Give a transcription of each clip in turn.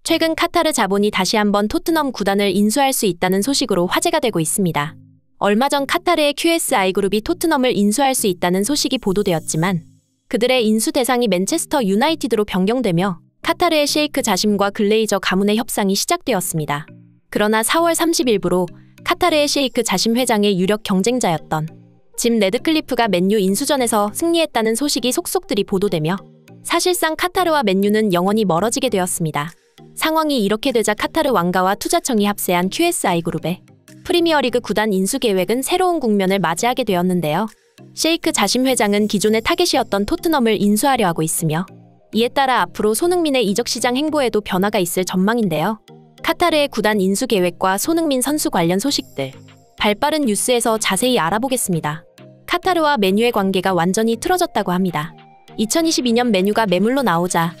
최근 카타르 자본이 다시 한번 토트넘 구단을 인수할 수 있다는 소식으로 화제가 되고 있습니다. 얼마 전 카타르의 QSI 그룹이 토트넘을 인수할 수 있다는 소식이 보도되었지만 그들의 인수 대상이 맨체스터 유나이티드로 변경되며 카타르의 셰이크 자심과 글레이저 가문의 협상이 시작되었습니다. 그러나 4월 30일부로 카타르의 셰이크 자심 회장의 유력 경쟁자였던 짐 레드클리프가 맨유 인수전에서 승리했다는 소식이 속속들이 보도되며 사실상 카타르와 맨유는 영원히 멀어지게 되었습니다. 상황이 이렇게 되자 카타르 왕가와 투자청이 합세한 QSI 그룹의 프리미어리그 구단 인수 계획은 새로운 국면을 맞이하게 되었는데요. 셰이크 자심 회장은 기존의 타겟이었던 토트넘을 인수하려 하고 있으며 이에 따라 앞으로 손흥민의 이적 시장 행보에도 변화가 있을 전망인데요. 카타르의 구단 인수 계획과 손흥민 선수 관련 소식들 발빠른 뉴스에서 자세히 알아보겠습니다. 카타르와 맨유의 관계가 완전히 틀어졌다고 합니다. 2022년 맨유가 매물로 나오자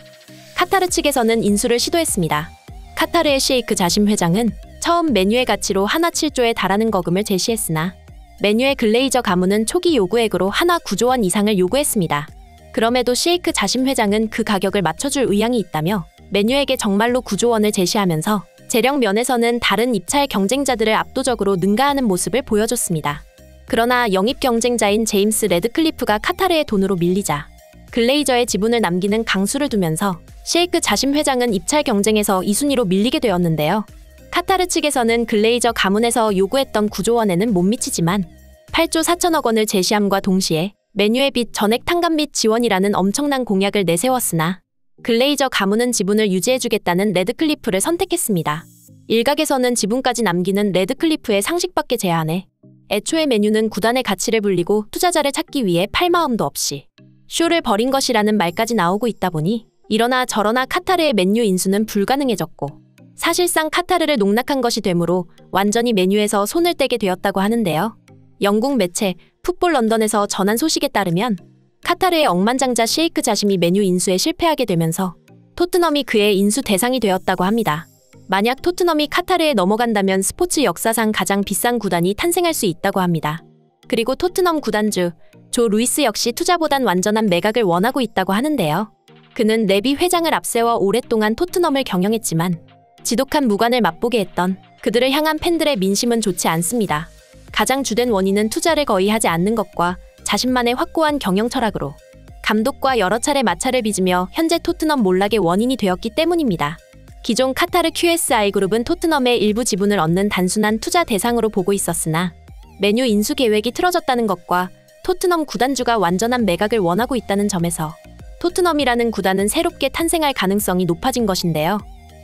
카타르 측에서는 인수를 시도했습니다. 카타르의 셰이크 자심 회장은 처음 맨유의 가치로 하나 7조에 달하는 거금을 제시했으나 맨유의 글레이저 가문은 초기 요구액으로 하나 9조 원 이상을 요구했습니다. 그럼에도 셰이크 자심 회장은 그 가격을 맞춰줄 의향이 있다며 맨유에게 정말로 9조 원을 제시하면서 재력 면에서는 다른 입찰 경쟁자들을 압도적으로 능가하는 모습을 보여줬습니다. 그러나 영입 경쟁자인 제임스 레드클리프가 카타르의 돈으로 밀리자 글레이저의 지분을 남기는 강수를 두면서 셰이크 자심 회장은 입찰 경쟁에서 2순위로 밀리게 되었는데요. 카타르 측에서는 글레이저 가문에서 요구했던 9조 원에는 못 미치지만 8조 4천억 원을 제시함과 동시에 맨유의 빚 전액 탕감 및 지원이라는 엄청난 공약을 내세웠으나 글레이저 가문은 지분을 유지해주겠다는 레드클리프를 선택했습니다. 일각에서는 지분까지 남기는 레드클리프의 상식밖의 제안에 애초에 맨유는 구단의 가치를 불리고 투자자를 찾기 위해 팔 마음도 없이 쇼를 벌인 것이라는 말까지 나오고 있다 보니 이러나 저러나 카타르의 맨유 인수는 불가능해졌고 사실상 카타르를 농락한 것이 되므로 완전히 맨유에서 손을 떼게 되었다고 하는데요. 영국 매체 풋볼 런던에서 전한 소식에 따르면 카타르의 억만장자 셰이크 자심이 맨유 인수에 실패하게 되면서 토트넘이 그의 인수 대상이 되었다고 합니다. 만약 토트넘이 카타르에 넘어간다면 스포츠 역사상 가장 비싼 구단이 탄생할 수 있다고 합니다. 그리고 토트넘 구단주 조 루이스 역시 투자보단 완전한 매각을 원하고 있다고 하는데요. 그는 레비 회장을 앞세워 오랫동안 토트넘을 경영했지만 지독한 무관을 맛보게 했던 그들을 향한 팬들의 민심은 좋지 않습니다. 가장 주된 원인은 투자를 거의 하지 않는 것과 자신만의 확고한 경영 철학으로 감독과 여러 차례 마찰을 빚으며 현재 토트넘 몰락의 원인이 되었기 때문입니다. 기존 카타르 QSI 그룹은 토트넘의 일부 지분을 얻는 단순한 투자 대상으로 보고 있었으나 맨유 인수 계획이 틀어졌다는 것과 토트넘 구단주가 완전한 매각을 원하고 있다는 점에서 토트넘이라는 구단은 새롭게 탄생할 가능성이 높아진 것인데요.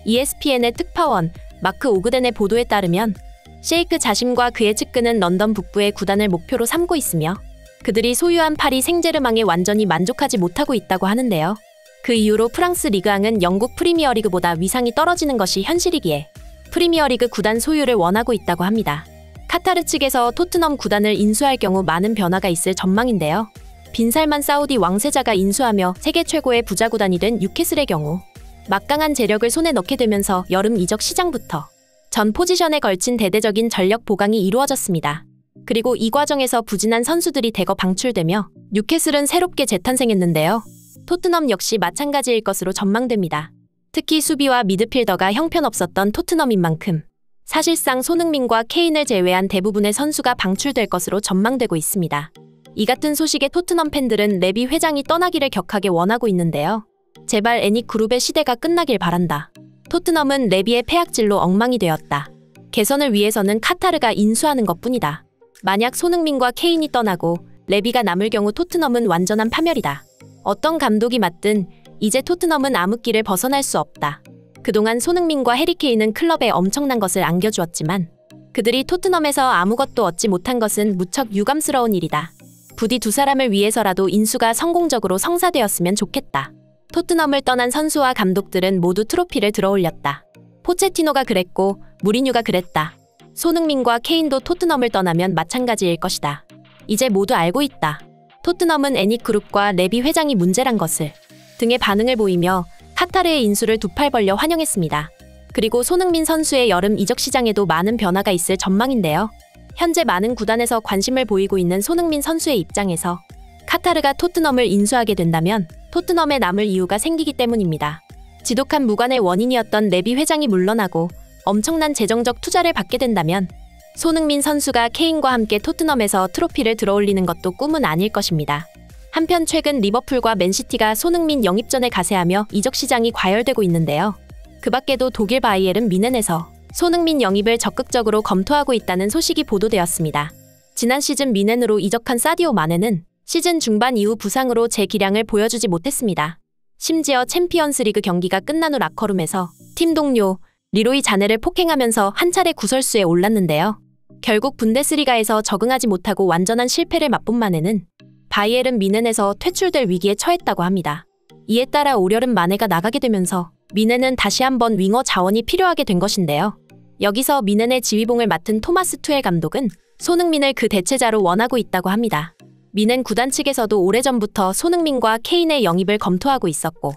ESPN의 특파원 마크 오그덴의 보도에 따르면 셰이크 자심과 그의 측근은 런던 북부의 구단을 목표로 삼고 있으며 그들이 소유한 파리 생제르맹에 완전히 만족하지 못하고 있다고 하는데요. 그 이후로 프랑스 리그앙은 영국 프리미어리그보다 위상이 떨어지는 것이 현실이기에 프리미어리그 구단 소유를 원하고 있다고 합니다. 카타르 측에서 토트넘 구단을 인수할 경우 많은 변화가 있을 전망인데요. 빈살만 사우디 왕세자가 인수하며 세계 최고의 부자 구단이 된 뉴캐슬의 경우 막강한 재력을 손에 넣게 되면서 여름 이적 시장부터 전 포지션에 걸친 대대적인 전력 보강이 이루어졌습니다. 그리고 이 과정에서 부진한 선수들이 대거 방출되며 뉴캐슬은 새롭게 재탄생했는데요. 토트넘 역시 마찬가지일 것으로 전망됩니다. 특히 수비와 미드필더가 형편없었던 토트넘인 만큼 사실상 손흥민과 케인을 제외한 대부분의 선수가 방출될 것으로 전망되고 있습니다. 이 같은 소식에 토트넘 팬들은 레비 회장이 떠나기를 격하게 원하고 있는데요. 제발 애닉 그룹의 시대가 끝나길 바란다. 토트넘은 레비의 폐악질로 엉망이 되었다. 개선을 위해서는 카타르가 인수하는 것뿐이다. 만약 손흥민과 케인이 떠나고 레비가 남을 경우 토트넘은 완전한 파멸이다. 어떤 감독이 맡든 이제 토트넘은 암흑기를 벗어날 수 없다. 그동안 손흥민과 해리케인은 클럽에 엄청난 것을 안겨주었지만 그들이 토트넘에서 아무것도 얻지 못한 것은 무척 유감스러운 일이다. 부디 두 사람을 위해서라도 인수가 성공적으로 성사되었으면 좋겠다. 토트넘을 떠난 선수와 감독들은 모두 트로피를 들어올렸다. 포체티노가 그랬고 무리뉴가 그랬다. 손흥민과 케인도 토트넘을 떠나면 마찬가지일 것이다. 이제 모두 알고 있다. 토트넘은 애닉 그룹과 레비 회장이 문제란 것을 등의 반응을 보이며 카타르의 인수를 두 팔 벌려 환영했습니다. 그리고 손흥민 선수의 여름 이적 시장에도 많은 변화가 있을 전망인데요. 현재 많은 구단에서 관심을 보이고 있는 손흥민 선수의 입장에서 카타르가 토트넘을 인수하게 된다면 토트넘에 남을 이유가 생기기 때문입니다. 지독한 무관의 원인이었던 레비 회장이 물러나고 엄청난 재정적 투자를 받게 된다면 손흥민 선수가 케인과 함께 토트넘에서 트로피를 들어올리는 것도 꿈은 아닐 것입니다. 한편 최근 리버풀과 맨시티가 손흥민 영입전에 가세하며 이적 시장이 과열되고 있는데요. 그 밖에도 독일 바이에른 뮌헨에서 손흥민 영입을 적극적으로 검토하고 있다는 소식이 보도되었습니다. 지난 시즌 뮌헨으로 이적한 사디오 마네는 시즌 중반 이후 부상으로 제 기량을 보여주지 못했습니다. 심지어 챔피언스리그 경기가 끝난 후 라커룸에서 팀 동료 리로이 자네를 폭행하면서 한 차례 구설수에 올랐는데요. 결국 분데스리가에서 적응하지 못하고 완전한 실패를 맛본 마네는 바이에른 뮌헨에서 퇴출될 위기에 처했다고 합니다. 이에 따라 올여름 마네가 나가게 되면서 뮌헨은 다시 한번 윙어 자원이 필요하게 된 것인데요. 여기서 뮌헨의 지휘봉을 맡은 토마스 투엘 감독은 손흥민을 그 대체자로 원하고 있다고 합니다. 뮌헨 구단 측에서도 오래전부터 손흥민과 케인의 영입을 검토하고 있었고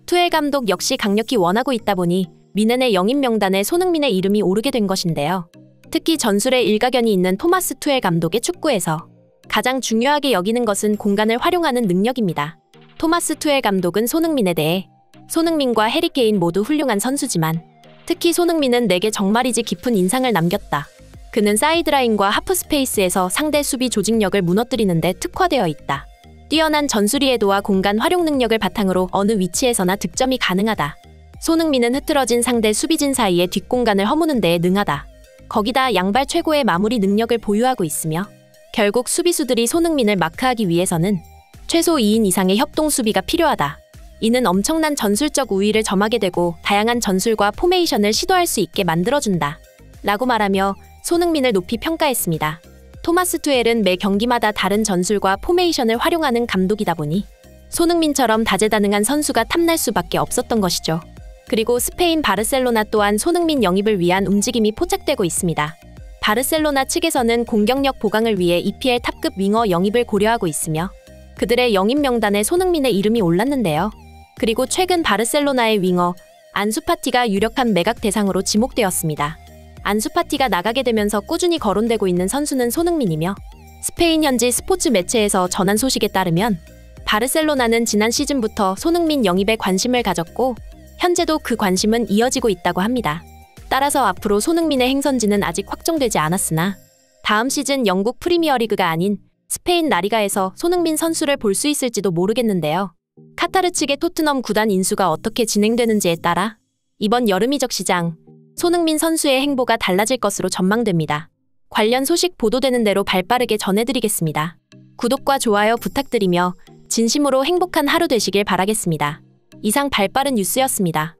투엘 감독 역시 강력히 원하고 있다 보니 뮌헨의 영입 명단에 손흥민의 이름이 오르게 된 것인데요. 특히 전술에 일가견이 있는 토마스 투엘 감독의 축구에서 가장 중요하게 여기는 것은 공간을 활용하는 능력입니다. 토마스 투엘 감독은 손흥민에 대해 손흥민과 해리 케인 모두 훌륭한 선수지만 특히 손흥민은 내게 정말이지 깊은 인상을 남겼다. 그는 사이드라인과 하프스페이스에서 상대 수비 조직력을 무너뜨리는 데 특화되어 있다. 뛰어난 전술이해도와 공간 활용 능력을 바탕으로 어느 위치에서나 득점이 가능하다. 손흥민은 흐트러진 상대 수비진 사이에 뒷공간을 허무는 데에 능하다. 거기다 양발 최고의 마무리 능력을 보유하고 있으며 결국 수비수들이 손흥민을 마크하기 위해서는 최소 2인 이상의 협동 수비가 필요하다. 이는 엄청난 전술적 우위를 점하게 되고 다양한 전술과 포메이션을 시도할 수 있게 만들어준다. 라고 말하며 손흥민을 높이 평가했습니다. 토마스 투엘은 매 경기마다 다른 전술과 포메이션을 활용하는 감독이다 보니 손흥민처럼 다재다능한 선수가 탐날 수밖에 없었던 것이죠. 그리고 스페인 바르셀로나 또한 손흥민 영입을 위한 움직임이 포착되고 있습니다. 바르셀로나 측에서는 공격력 보강을 위해 EPL 탑급 윙어 영입을 고려하고 있으며 그들의 영입 명단에 손흥민의 이름이 올랐는데요. 그리고 최근 바르셀로나의 윙어 안수파티가 유력한 매각 대상으로 지목되었습니다. 안수파티가 나가게 되면서 꾸준히 거론되고 있는 선수는 손흥민이며 스페인 현지 스포츠 매체에서 전한 소식에 따르면 바르셀로나는 지난 시즌부터 손흥민 영입에 관심을 가졌고 현재도 그 관심은 이어지고 있다고 합니다. 따라서 앞으로 손흥민의 행선지는 아직 확정되지 않았으나 다음 시즌 영국 프리미어리그가 아닌 스페인 라리가에서 손흥민 선수를 볼 수 있을지도 모르겠는데요. 카타르 측의 토트넘 구단 인수가 어떻게 진행되는지에 따라 이번 여름 이적 시장 손흥민 선수의 행보가 달라질 것으로 전망됩니다. 관련 소식 보도되는 대로 발빠르게 전해드리겠습니다. 구독과 좋아요 부탁드리며 진심으로 행복한 하루 되시길 바라겠습니다. 이상 발빠른 뉴스였습니다.